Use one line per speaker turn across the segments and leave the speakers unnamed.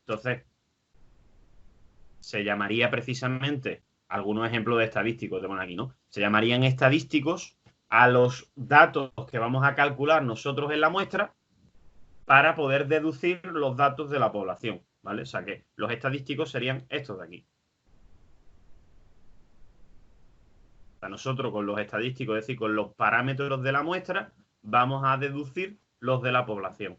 Entonces, se llamaría precisamente, algunos ejemplos de estadísticos te ponen aquí, ¿no? Se llamarían estadísticos a los datos que vamos a calcular nosotros en la muestra para poder deducir los datos de la población, ¿vale? O sea que los estadísticos serían estos de aquí. O sea, nosotros con los estadísticos, es decir, con los parámetros de la muestra, vamos a deducir los de la población.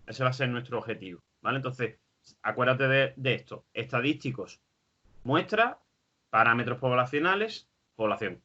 Ese va a ser nuestro objetivo, ¿vale? Entonces, acuérdate de esto. Estadísticos, muestra, parámetros poblacionales, población.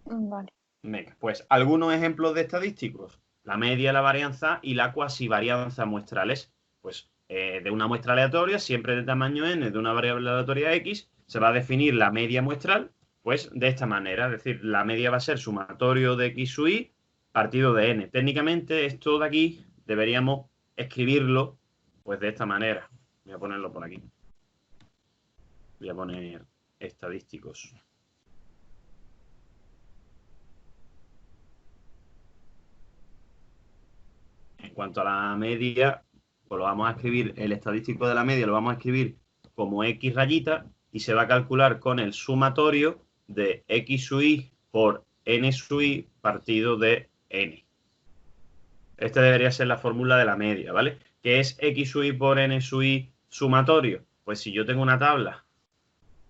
Vale.
Venga, pues algunos ejemplos de estadísticos. La media, la varianza y la cuasivarianza muestrales. Pues de una muestra aleatoria, siempre de tamaño n, de una variable aleatoria x, se va a definir la media muestral, pues de esta manera. Es decir, la media va a ser sumatorio de x sub i partido de n. Técnicamente, esto de aquí deberíamos escribirlo pues de esta manera. Voy a ponerlo por aquí. Voy a poner estadísticos. En cuanto a la media, pues lo vamos a escribir, el estadístico de la media lo vamos a escribir como x rayita y se va a calcular con el sumatorio de x sub i por n sub i partido de n. Esta debería ser la fórmula de la media, ¿vale? ¿Qué es x sub i por n sub i sumatorio? Pues si yo tengo una tabla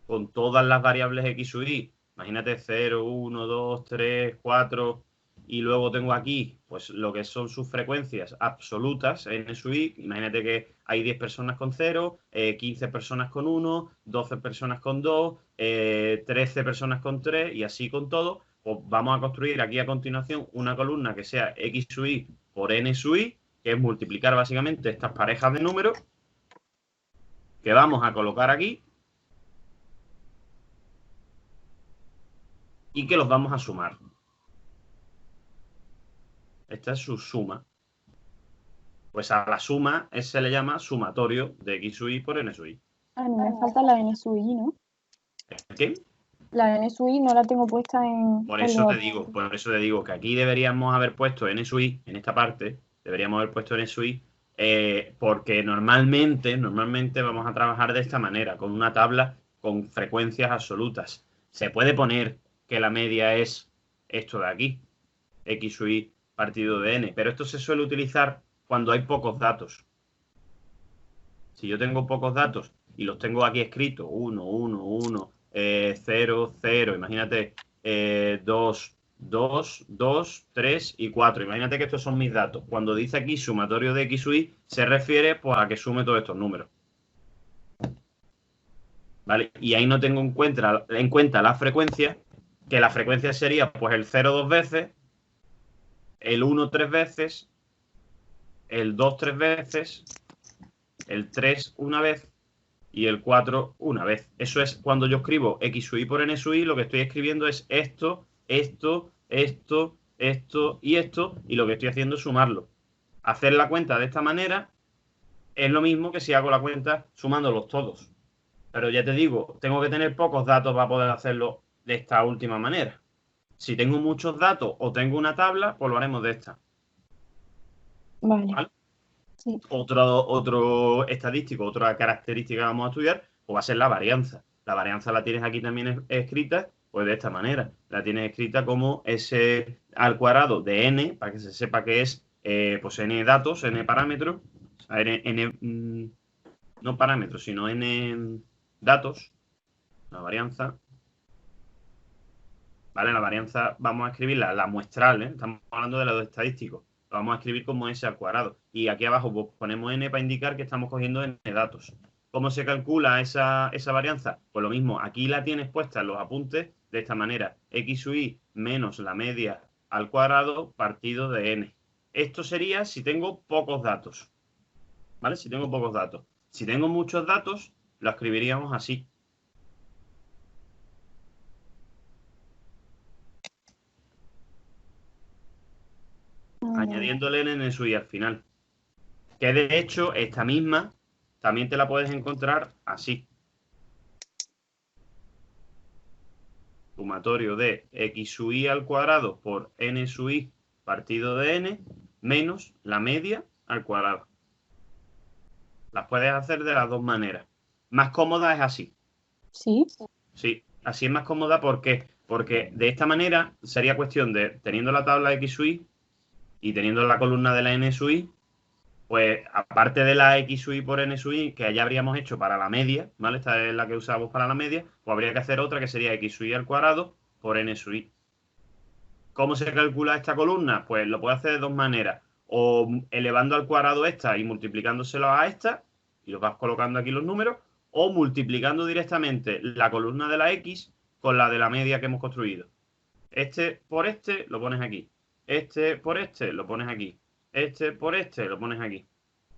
con todas las variables x sub i, imagínate 0, 1, 2, 3, 4, y luego tengo aquí pues lo que son sus frecuencias absolutas n sub i, imagínate que hay 10 personas con 0, 15 personas con 1, 12 personas con 2, 13 personas con 3 y así con todo, pues vamos a construir aquí a continuación una columna que sea x sub i por n sub i, que es multiplicar básicamente estas parejas de números que vamos a colocar aquí y que los vamos a sumar. Esta es su suma. Pues a la suma se le llama sumatorio de x sub i por n sub i.
Ah, no me falta la n sub i, ¿no?
¿Qué?
La n sub i no la tengo puesta en
Por
los
eso te
apuntes.
digo que aquí deberíamos haber puesto n sub i, en esta parte, deberíamos haber puesto n sub i, porque normalmente vamos a trabajar de esta manera, con una tabla con frecuencias absolutas. Se puede poner que la media es esto de aquí, x sub i partido de n, pero esto se suele utilizar cuando hay pocos datos. Si yo tengo pocos datos y los tengo aquí escritos, 1, 1, 1, 0, 0, imagínate 2, 2, 2, 3 y 4. Imagínate que estos son mis datos. Cuando dice aquí sumatorio de x sub i, se refiere pues, a que sume todos estos números. ¿Vale? Y ahí no tengo en cuenta la frecuencia, que la frecuencia sería pues el 0 dos veces, el 1 tres veces, el 2 tres veces, el 3 una vez y el 4 una vez. Eso es cuando yo escribo x sub i por n sub i, lo que estoy escribiendo es esto, esto, esto, esto y esto, y lo que estoy haciendo es sumarlo. Hacer la cuenta de esta manera es lo mismo que si hago la cuenta sumándolos todos. Pero ya te digo, tengo que tener pocos datos para poder hacerlo de esta última manera. Si tengo muchos datos o tengo una tabla, pues lo haremos de esta.
Vale.
¿Vale?
Sí.
Otro estadístico, otra característica que vamos a estudiar, pues va a ser la varianza. La varianza la tienes aquí también escrita, pues de esta manera. La tienes escrita como s al cuadrado de n, para que se sepa que es pues n datos, n parámetros, o sea, no parámetros, sino n datos, la varianza. ¿Vale? La varianza vamos a escribirla, la muestral, ¿eh? Estamos hablando de los estadísticos. Lo vamos a escribir como s al cuadrado. Y aquí abajo pues, ponemos n para indicar que estamos cogiendo n datos. ¿Cómo se calcula esa varianza? Pues lo mismo, aquí la tienes puesta en los apuntes de esta manera. X sub i menos la media al cuadrado partido de n. Esto sería si tengo pocos datos. ¿Vale? Si tengo pocos datos. Si tengo muchos datos, lo escribiríamos así. Añadiéndole n sub i al final. Que de hecho, esta misma también te la puedes encontrar así. Sumatorio de x sub i al cuadrado por n sub i partido de n menos la media al cuadrado. Las puedes hacer de las dos maneras. Más cómoda es así.
Sí.
Sí, así es más cómoda. ¿Por qué? Porque de esta manera sería cuestión de, teniendo la tabla X sub y y teniendo la columna de la N sub i, pues aparte de la X sub i por N sub i, que ya habríamos hecho para la media, ¿vale? Esta es la que usamos para la media, pues habría que hacer otra que sería X sub i al cuadrado por N sub i. ¿Cómo se calcula esta columna? Pues lo puedo hacer de dos maneras. O elevando al cuadrado esta y multiplicándoselo a esta, y los vas colocando aquí los números, o multiplicando directamente la columna de la X con la de la media que hemos construido. Este por este lo pones aquí. Este por este lo pones aquí. Este por este lo pones aquí.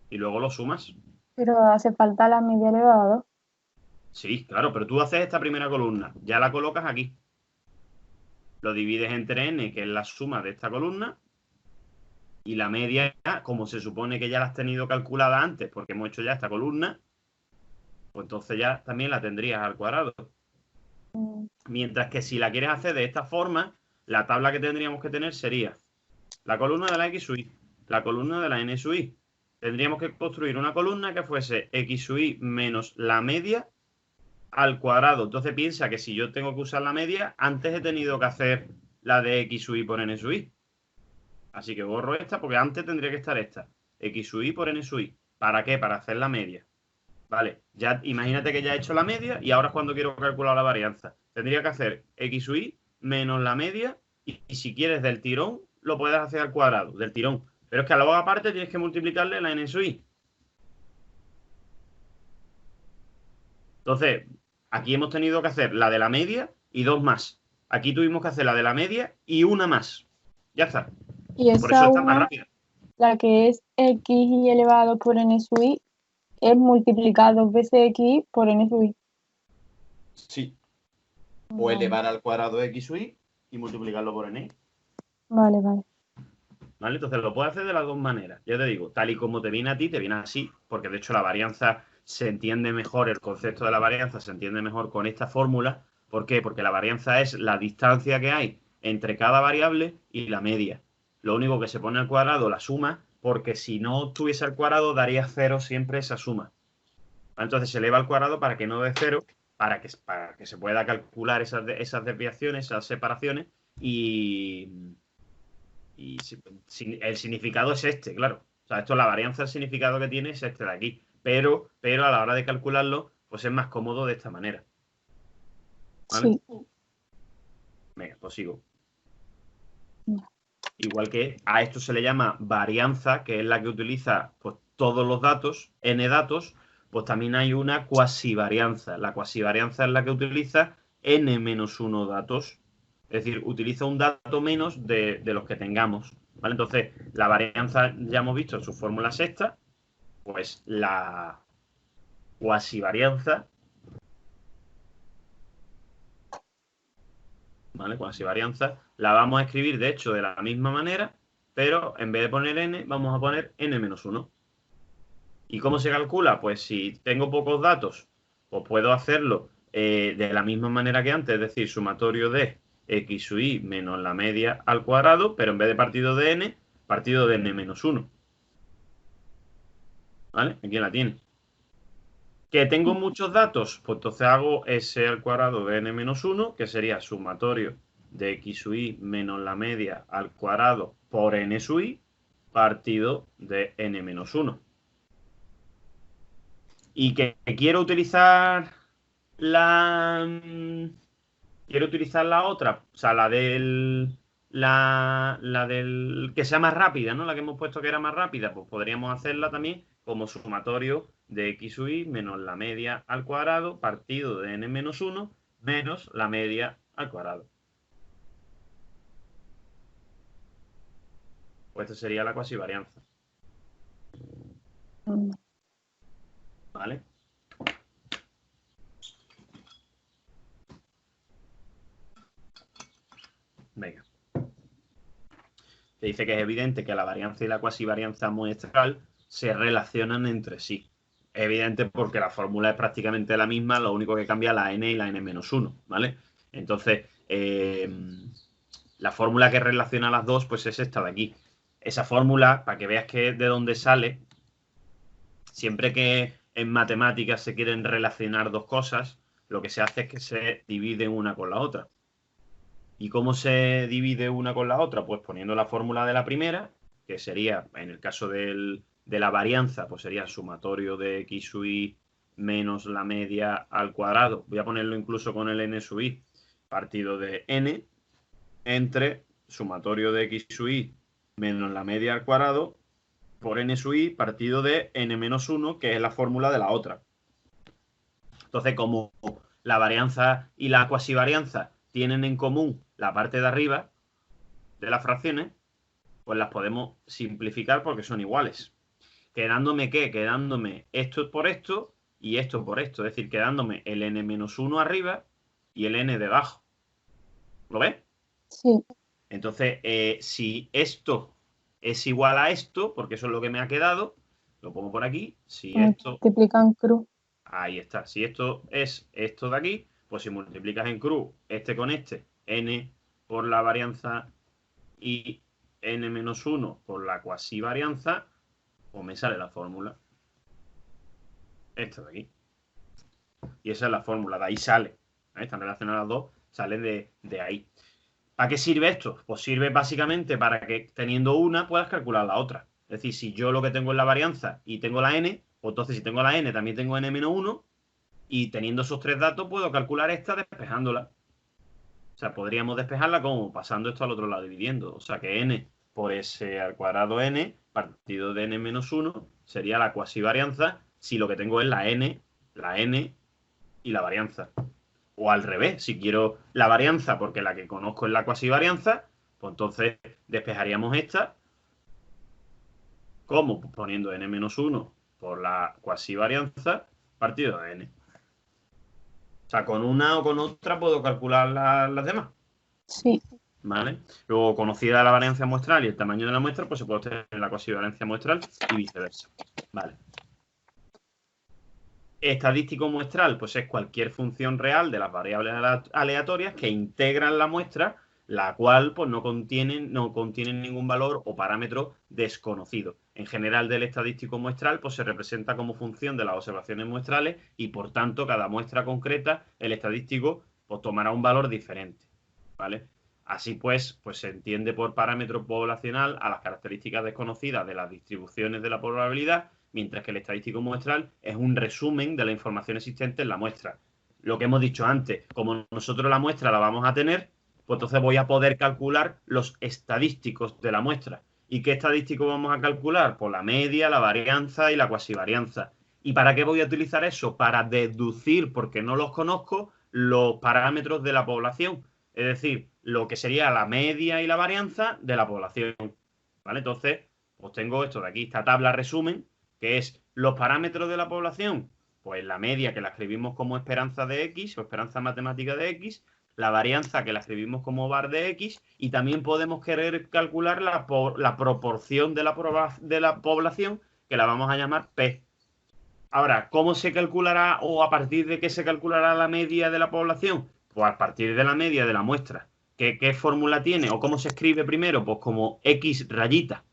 Y luego lo sumas.
Pero hace falta la media elevada a 2.
Sí, claro, pero tú haces esta primera columna, ya la colocas aquí. Lo divides entre n, que es la suma de esta columna, y la media, como se supone que ya la has tenido calculada antes, porque hemos hecho ya esta columna, pues entonces ya también la tendrías al cuadrado. Mientras que si la quieres hacer de esta forma, la tabla que tendríamos que tener sería la columna de la X sub i, la columna de la N sub i. Tendríamos que construir una columna que fuese X sub i menos la media al cuadrado. Entonces piensa que si yo tengo que usar la media, antes he tenido que hacer la de X sub i por N sub i. Así que borro esta porque antes tendría que estar esta. X sub i por N sub i. ¿Para qué? Para hacer la media. Vale, ya imagínate que ya he hecho la media y ahora es cuando quiero calcular la varianza. Tendría que hacer X sub i menos la media y si quieres del tirón, lo puedes hacer al cuadrado, del tirón. Pero es que luego aparte tienes que multiplicarle la N sub i. Entonces, aquí hemos tenido que hacer la de la media y dos más. Aquí tuvimos que hacer la de la media y una más. Ya está.
Y
Por eso
esa
está más
una,
rápida.
la que es x y elevado por n sub i, es multiplicar 2 veces x por n sub i.
Sí. O
Vale,
elevar al cuadrado x sub i y multiplicarlo por n.
vale, vale.
¿Vale? Entonces lo puedes hacer de las dos maneras. Ya te digo, tal y como te viene a ti, te viene así, porque de hecho la varianza se entiende mejor, el concepto de la varianza se entiende mejor con esta fórmula. ¿Por qué? Porque la varianza es la distancia que hay entre cada variable y la media. Lo único que se pone al cuadrado, la suma, porque si no tuviese al cuadrado daría cero siempre esa suma. Entonces se eleva al cuadrado para que no dé cero, para que se pueda calcular esas desviaciones, esas separaciones y el significado es este, claro. O sea, esto, la varianza, el significado que tiene es este de aquí. Pero a la hora de calcularlo, pues es más cómodo de esta manera. ¿Vale?
Sí.
Venga, pues sigo. Igual que a esto se le llama varianza, que es la que utiliza pues, todos los datos, n datos, pues también hay una cuasivarianza. La cuasivarianza es la que utiliza n-1 datos. Es decir, utiliza un dato menos de los que tengamos. ¿Vale? Entonces, la varianza ya hemos visto en su fórmula sexta, pues la cuasivarianza, ¿vale? Cuasivarianza, la vamos a escribir, de hecho, de la misma manera, pero en vez de poner n, vamos a poner n-1. ¿Y cómo se calcula? Pues si tengo pocos datos, pues puedo hacerlo de la misma manera que antes, es decir, sumatorio de x sub i menos la media al cuadrado, pero en vez de partido de n, partido de n-1. ¿Vale? Aquí la tiene. ¿Que tengo muchos datos? Pues entonces hago s al cuadrado de n-1, que sería sumatorio de x sub i menos la media al cuadrado por n sub i, partido de n-1. Y que quiero utilizar la quiero utilizar la otra, o sea, la del que sea más rápida, ¿no? La que hemos puesto que era más rápida, pues podríamos hacerla también como sumatorio de x sub i menos la media al cuadrado partido de n-1 menos la media al cuadrado. Pues esta sería la cuasivarianza. ¿Vale? Venga. Te dice que es evidente que la varianza y la cuasivarianza muestral se relacionan entre sí. Es evidente porque la fórmula es prácticamente la misma, lo único que cambia la n y la n-1, ¿vale? Entonces, la fórmula que relaciona las dos, pues es esta de aquí. Esa fórmula, para que veas que de dónde sale, Siempre que en matemáticas se quieren relacionar dos cosas, lo que se hace es que se dividen una con la otra. ¿Y cómo se divide una con la otra? Pues poniendo la fórmula de la primera, que sería, en el caso de la varianza, pues sería sumatorio de x sub i menos la media al cuadrado. Voy a ponerlo incluso con el n sub i, partido de n, entre sumatorio de x sub i menos la media al cuadrado por n sub i partido de n menos 1, que es la fórmula de la otra. Entonces, como la varianza y la cuasivarianza tienen en común la parte de arriba de las fracciones, pues las podemos simplificar porque son iguales. ¿Quedándome qué? Quedándome esto por esto y esto por esto. Es decir, quedándome el n menos 1 arriba y el n debajo. ¿Lo ves?
Sí.
Entonces, si esto es igual a esto, porque eso es lo que me ha quedado, lo pongo por aquí. Si esto...
Multiplican cruz.
Ahí está. Si esto es esto de aquí, pues si multiplicas en cruz este con este, n por la varianza y n menos 1 por la cuasivarianza, pues me sale la fórmula. Esta de aquí. Y esa es la fórmula, de ahí sale. Están relacionadas las dos, salen de ahí. ¿Para qué sirve esto? Pues sirve básicamente para que teniendo una puedas calcular la otra. Es decir, si yo lo que tengo es la varianza y tengo la n, pues entonces si tengo la n también tengo n menos 1 y teniendo esos tres datos puedo calcular esta despejándola. O sea, podríamos despejarla como pasando esto al otro lado, dividiendo. O sea, que n por s al cuadrado n partido de n menos 1 sería la cuasivarianza si lo que tengo es la n y la varianza. O al revés, si quiero la varianza porque la que conozco es la cuasivarianza, pues entonces despejaríamos esta como poniendo n menos 1 por la cuasivarianza partido de n. O sea, con una o con otra puedo calcular las demás.
Sí.
¿Vale? Luego, conocida la varianza muestral y el tamaño de la muestra, pues se puede obtener la cuasivarianza muestral y viceversa. Vale. Estadístico muestral, pues es cualquier función real de las variables aleatorias que integran la muestra, la cual pues no contiene ningún valor o parámetro desconocido. En general, del estadístico muestral pues se representa como función de las observaciones muestrales y por tanto cada muestra concreta, el estadístico pues tomará un valor diferente. ¿Vale? Así pues se entiende por parámetro poblacional a las características desconocidas de las distribuciones de la probabilidad, mientras que el estadístico muestral es un resumen de la información existente en la muestra. Lo que hemos dicho antes, como nosotros la muestra la vamos a tener, pues entonces voy a poder calcular los estadísticos de la muestra. ¿Y qué estadístico vamos a calcular? Pues la media, la varianza y la cuasivarianza. ¿Y para qué voy a utilizar eso? Para deducir, porque no los conozco, los parámetros de la población. Es decir, lo que sería la media y la varianza de la población. ¿Vale? Entonces, pues tengo esto de aquí, esta tabla resumen, que es los parámetros de la población, pues la media que la escribimos como esperanza de X o esperanza matemática de X, la varianza que la escribimos como var de X y también podemos querer calcular la proporción de la población que la vamos a llamar P. Ahora, ¿cómo se calculará o a partir de qué se calculará la media de la población? Pues a partir de la media de la muestra. ¿Qué fórmula tiene o cómo se escribe primero? Pues como X rayita.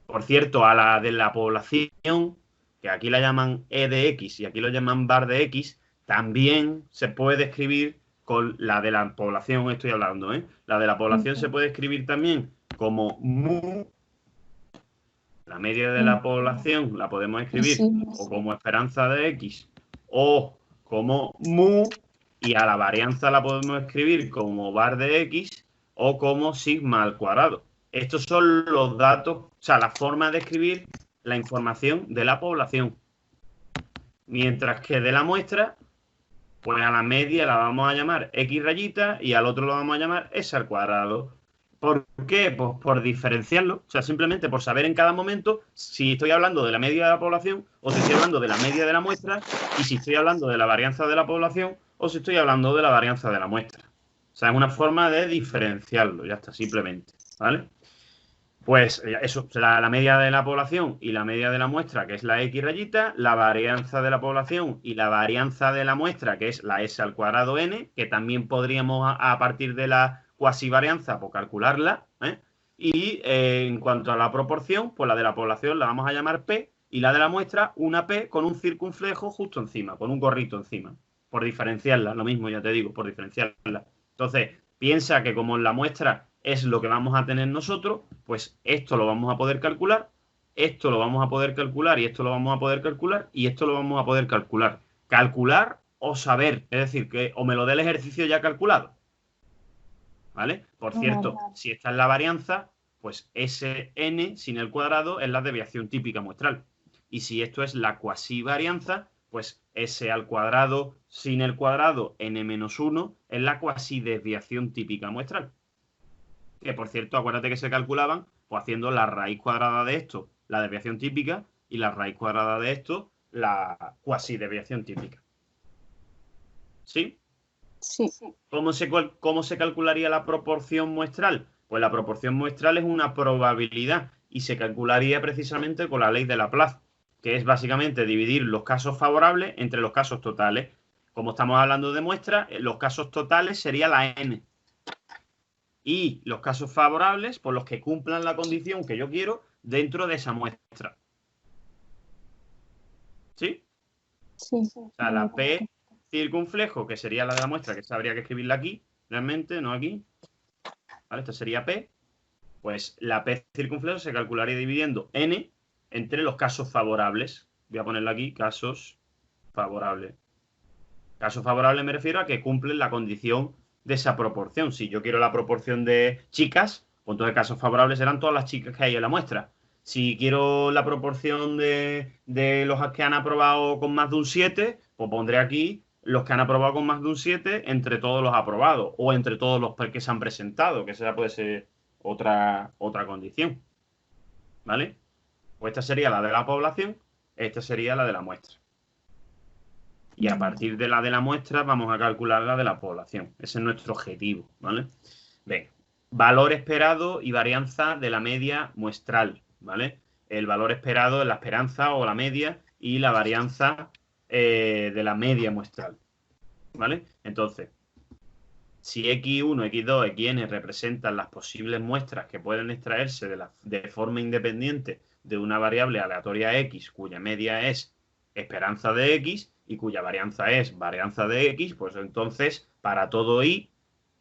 Por cierto, a la de la población, que aquí la llaman E de X y aquí lo llaman var de X, también se puede escribir con la de la población, estoy hablando, ¿eh? La de la población se puede escribir también como mu. La media de la población la podemos escribir o como esperanza de X o como mu, y a la varianza la podemos escribir como var de X o como sigma al cuadrado. Estos son los datos, o sea, la forma de escribir la información de la población. Mientras que de la muestra, pues a la media la vamos a llamar X rayita y al otro lo vamos a llamar S al cuadrado. ¿Por qué? Pues por diferenciarlo, o sea, simplemente por saber en cada momento si estoy hablando de la media de la población o si estoy hablando de la media de la muestra y si estoy hablando de la varianza de la población o si estoy hablando de la varianza de la muestra. O sea, es una forma de diferenciarlo, ya está, simplemente, ¿vale? Pues eso, la media de la población y la media de la muestra, que es la X rayita, la varianza de la población y la varianza de la muestra, que es la S al cuadrado N, que también podríamos a partir de la cuasivarianza, pues calcularla, ¿eh? Y en cuanto a la proporción, pues la de la población la vamos a llamar P y la de la muestra una P con un circunflejo justo encima, con un gorrito encima, por diferenciarla, lo mismo ya te digo, por diferenciarla. Entonces, piensa que como la muestra es lo que vamos a tener nosotros, pues esto lo vamos a poder calcular, esto lo vamos a poder calcular y esto lo vamos a poder calcular y esto lo vamos a poder calcular. Calcular o saber, es decir, que o me lo dé el ejercicio ya calculado. ¿Vale? Por cierto, si esta es la varianza, pues Sn sin el cuadrado es la desviación típica muestral. Y si esto es la cuasivarianza, pues S al cuadrado sin el cuadrado n-1 es la cuasidesviación típica muestral. Que por cierto, acuérdate que se calculaban pues haciendo la raíz cuadrada de esto, la desviación típica, y la raíz cuadrada de esto, la cuasidesviación típica. ¿Sí?
Sí.
¿Cómo se calcularía la proporción muestral? Pues la proporción muestral es una probabilidad y se calcularía precisamente con la ley de Laplace, que es básicamente dividir los casos favorables entre los casos totales. Como estamos hablando de muestras, los casos totales sería la n. Y los casos favorables, por los que cumplan la condición que yo quiero dentro de esa muestra. ¿Sí?
Sí.
O sea, la P circunflejo, que sería la de la muestra, que habría que escribirla aquí, realmente, no aquí. ¿Vale? Esto sería P. Pues la P circunflejo se calcularía dividiendo N entre los casos favorables. Voy a ponerlo aquí, casos favorables. Casos favorables me refiero a que cumplen la condición de esa proporción. Si yo quiero la proporción de chicas, pues entonces casos favorables serán todas las chicas que hay en la muestra. Si quiero la proporción de los que han aprobado con más de un 7, pues pondré aquí los que han aprobado con más de un 7 entre todos los aprobados o entre todos los que se han presentado, que esa puede ser otra condición. ¿Vale? Pues esta sería la de la población, esta sería la de la muestra. Y a partir de la muestra vamos a calcular la de la población. Ese es nuestro objetivo, ¿vale? Bien, valor esperado y varianza de la media muestral, ¿vale? El valor esperado es la esperanza o la media y la varianza de la media muestral, ¿vale? Entonces, si x1, x2, xn representan las posibles muestras que pueden extraerse de forma independiente de una variable aleatoria x, cuya media es esperanza de x y cuya varianza es varianza de x, pues entonces para todo i,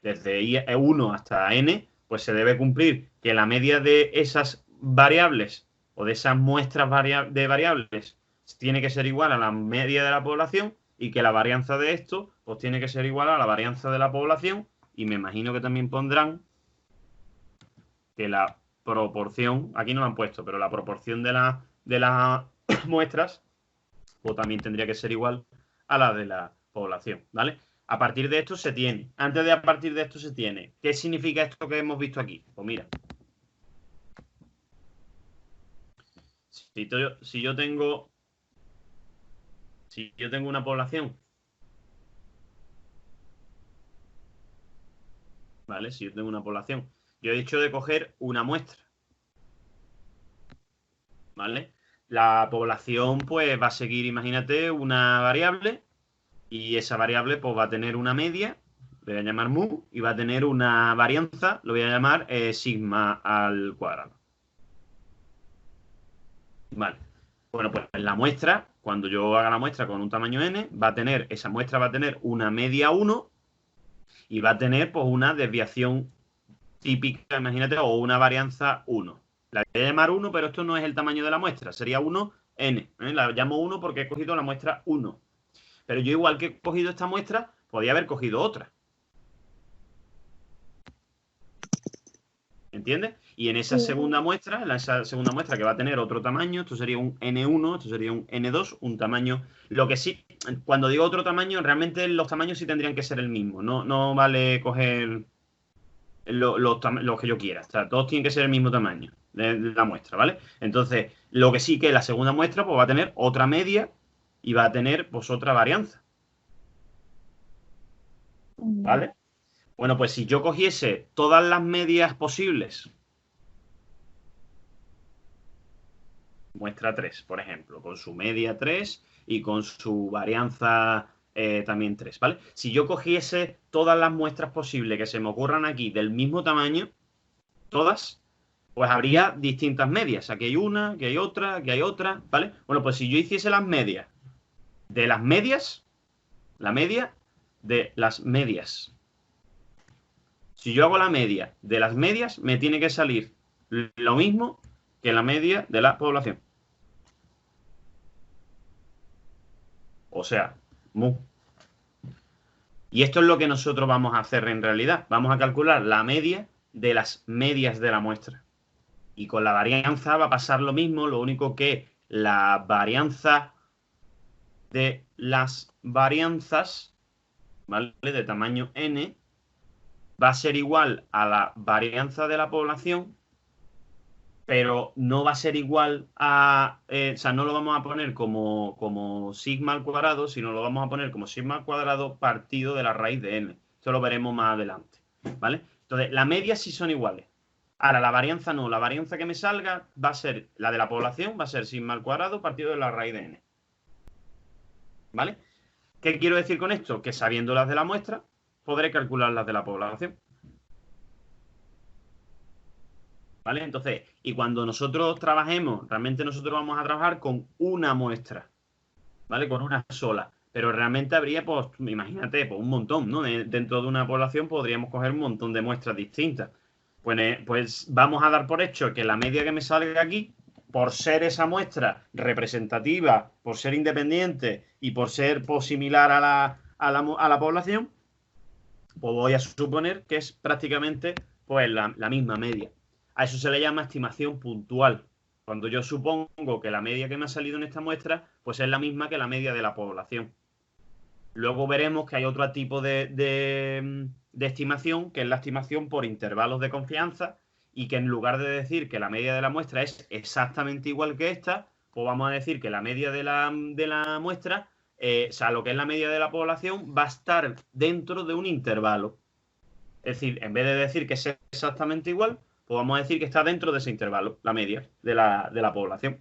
desde i1 hasta n, pues se debe cumplir que la media de esas variables o de esas muestras de variables tiene que ser igual a la media de la población y que la varianza de esto pues tiene que ser igual a la varianza de la población, y me imagino que también pondrán que la proporción, aquí no lo han puesto, pero la proporción de las muestras pues también tendría que ser igual a la de la población, ¿vale? A partir de esto se tiene, antes de a partir de esto se tiene, ¿qué significa esto que hemos visto aquí? Pues mira, si yo tengo una población, ¿vale? Si yo tengo una población, yo he dicho de coger una muestra, ¿vale? La población pues va a seguir, imagínate, una variable y esa variable pues va a tener una media, le voy a llamar mu, y va a tener una varianza, lo voy a llamar sigma al cuadrado. Vale. Bueno, pues la muestra, cuando yo haga la muestra con un tamaño n, esa muestra va a tener una media 1 y va a tener pues una desviación típica, imagínate, o una varianza 1. La voy a llamar 1, pero esto no es el tamaño de la muestra, sería 1n. La llamo 1 porque he cogido la muestra 1. Pero yo, igual que he cogido esta muestra, podía haber cogido otra. ¿Entiendes? Y en esa segunda muestra, que va a tener otro tamaño, esto sería un N1, esto sería un N2, un tamaño. Lo que sí, cuando digo otro tamaño, realmente los tamaños sí tendrían que ser el mismo. No vale coger los que yo quiera. O sea, todos tienen que ser el mismo tamaño de la muestra, ¿vale? Entonces, lo que sí que la segunda muestra pues va a tener otra media y va a tener pues otra varianza. ¿Vale? Bueno, pues si yo cogiese todas las medias posibles, muestra 3, por ejemplo, con su media 3 y con su varianza también 3, ¿vale? Si yo cogiese todas las muestras posibles que se me ocurran aquí del mismo tamaño, todas, Pues habría distintas medias. Aquí hay una, aquí hay otra, aquí hay otra, ¿vale? Bueno, pues si yo hiciese las medias de las medias, la media de las medias. Si yo hago la media de las medias, me tiene que salir lo mismo que la media de la población. O sea, mu. Y esto es lo que nosotros vamos a hacer en realidad. Vamos a calcular la media de las medias de la muestra. Y con la varianza va a pasar lo mismo, lo único que la varianza de las varianzas, ¿vale? De tamaño n, va a ser igual a la varianza de la población, pero no va a ser igual a, o sea, no lo vamos a poner como sigma al cuadrado, sino lo vamos a poner como sigma al cuadrado partido de la raíz de n. Esto lo veremos más adelante, ¿vale? Entonces, las medias sí son iguales. Ahora, la varianza no. La varianza que me salga va a ser, la de la población, va a ser sigma al cuadrado partido de la raíz de n. ¿Vale? ¿Qué quiero decir con esto? Que sabiendo las de la muestra, podré calcular las de la población. ¿Vale? Entonces, y cuando nosotros trabajemos, realmente nosotros vamos a trabajar con una muestra, ¿vale? Con una sola. Pero realmente habría, pues, imagínate, pues un montón, ¿no? Dentro de una población podríamos coger un montón de muestras distintas. Pues vamos a dar por hecho que la media que me salga aquí, por ser esa muestra representativa, por ser independiente y por ser pues, similar a la población, pues voy a suponer que es prácticamente pues, la misma media. A eso se le llama estimación puntual. Cuando yo supongo que la media que me ha salido en esta muestra, pues es la misma que la media de la población. Luego veremos que hay otro tipo de estimación, que es la estimación por intervalos de confianza, y que en lugar de decir que la media de la muestra es exactamente igual que esta, pues vamos a decir que la media de la muestra, o sea, lo que es la media de la población, va a estar dentro de un intervalo. Es decir, en vez de decir que es exactamente igual, pues vamos a decir que está dentro de ese intervalo, la media de la población.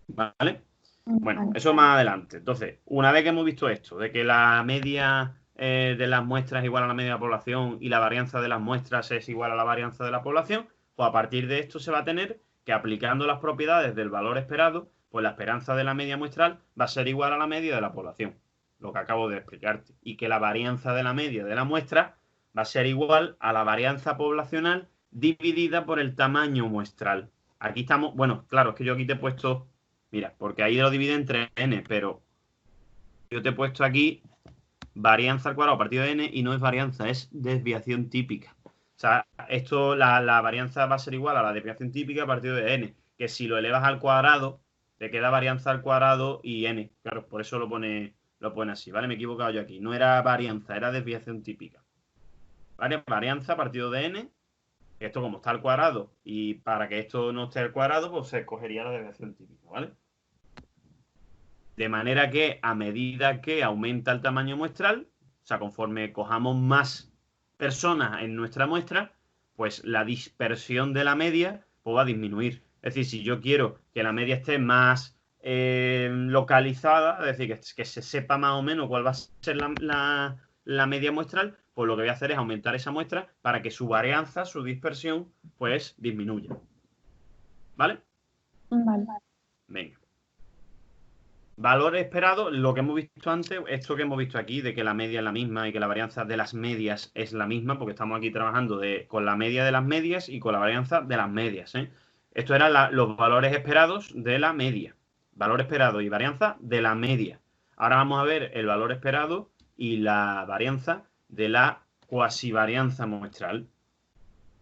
¿Vale? Bueno,
Vale.
eso más adelante. Entonces, una vez que hemos visto esto, de que la media de las muestras es igual a la media de la población y la varianza de las muestras es igual a la varianza de la población, pues a partir de esto se va a tener que, aplicando las propiedades del valor esperado, pues la esperanza de la media muestral va a ser igual a la media de la población, lo que acabo de explicarte. Y que la varianza de la media de la muestra va a ser igual a la varianza poblacional dividida por el tamaño muestral. Aquí estamos, bueno, claro, es que yo aquí te he puesto, mira, porque ahí lo divide entre n, pero yo te he puesto aquí varianza al cuadrado partido de n y no es varianza, es desviación típica. O sea, esto, la varianza va a ser igual a la desviación típica partido de n, que si lo elevas al cuadrado, te queda varianza al cuadrado y n. Claro, por eso lo pone así, ¿vale? Me he equivocado yo aquí. No era varianza, era desviación típica. ¿Vale? Varianza partido de n. Esto como está al cuadrado y para que esto no esté al cuadrado, pues se escogería la desviación típica, ¿vale? De manera que a medida que aumenta el tamaño muestral, o sea, conforme cojamos más personas en nuestra muestra, pues la dispersión de la media pues, va a disminuir. Es decir, si yo quiero que la media esté más localizada, es decir, que se sepa más o menos cuál va a ser la media muestral, pues lo que voy a hacer es aumentar esa muestra para que su varianza, su dispersión, pues disminuya. ¿Vale?
Vale.
Venga. Valor esperado, lo que hemos visto antes, esto que hemos visto aquí, de que la media es la misma y que la varianza de las medias es la misma, porque estamos aquí trabajando con la media de las medias y con la varianza de las medias. Esto eran los valores esperados de la media. Valor esperado y varianza de la media. Ahora vamos a ver el valor esperado y la varianza de la cuasivarianza muestral.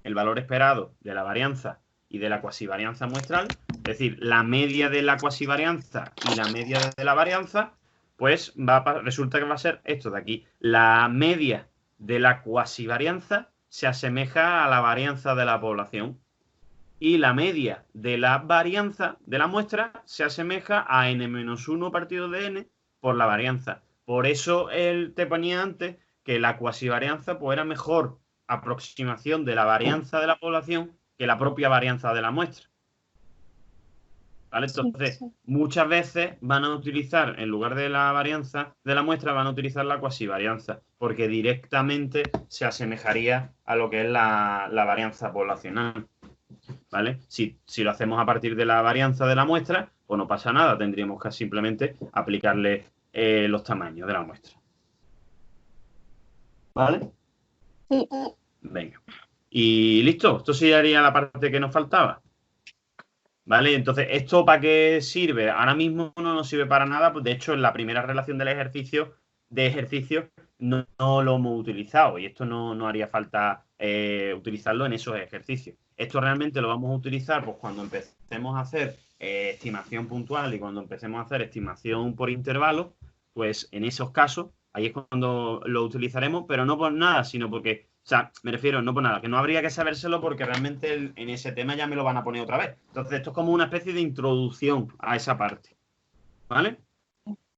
El valor esperado de la varianza y de la cuasivarianza muestral, es decir, la media de la cuasivarianza y la media de la varianza, pues resulta que va a ser esto de aquí. La media de la cuasivarianza se asemeja a la varianza de la población y la media de la varianza de la muestra se asemeja a n-1 partido de n por la varianza. Por eso él te ponía antes que la cuasivarianza pues, era mejor aproximación de la varianza de la población que la propia varianza de la muestra. ¿Vale? Entonces,
Sí.
muchas veces van a utilizar, en lugar de la varianza de la muestra, van a utilizar la cuasivarianza, porque directamente se asemejaría a lo que es la varianza poblacional. ¿vale? Si lo hacemos a partir de la varianza de la muestra, pues no pasa nada, tendríamos que simplemente aplicarle los tamaños de la muestra. ¿Vale?
Sí.
Venga. Y listo, esto sería la parte que nos faltaba. ¿Vale? Entonces, ¿esto para qué sirve? Ahora mismo no nos sirve para nada, pues de hecho en la primera relación del ejercicio no lo hemos utilizado y esto no haría falta utilizarlo en esos ejercicios. Esto realmente lo vamos a utilizar pues cuando empecemos a hacer estimación puntual y cuando empecemos a hacer estimación por intervalo, pues en esos casos, ahí es cuando lo utilizaremos, pero no por nada, sino porque, o sea, me refiero, no por nada, que no habría que sabérselo porque realmente en ese tema ya me lo van a poner otra vez. Entonces, esto es como una especie de introducción a esa parte. ¿Vale?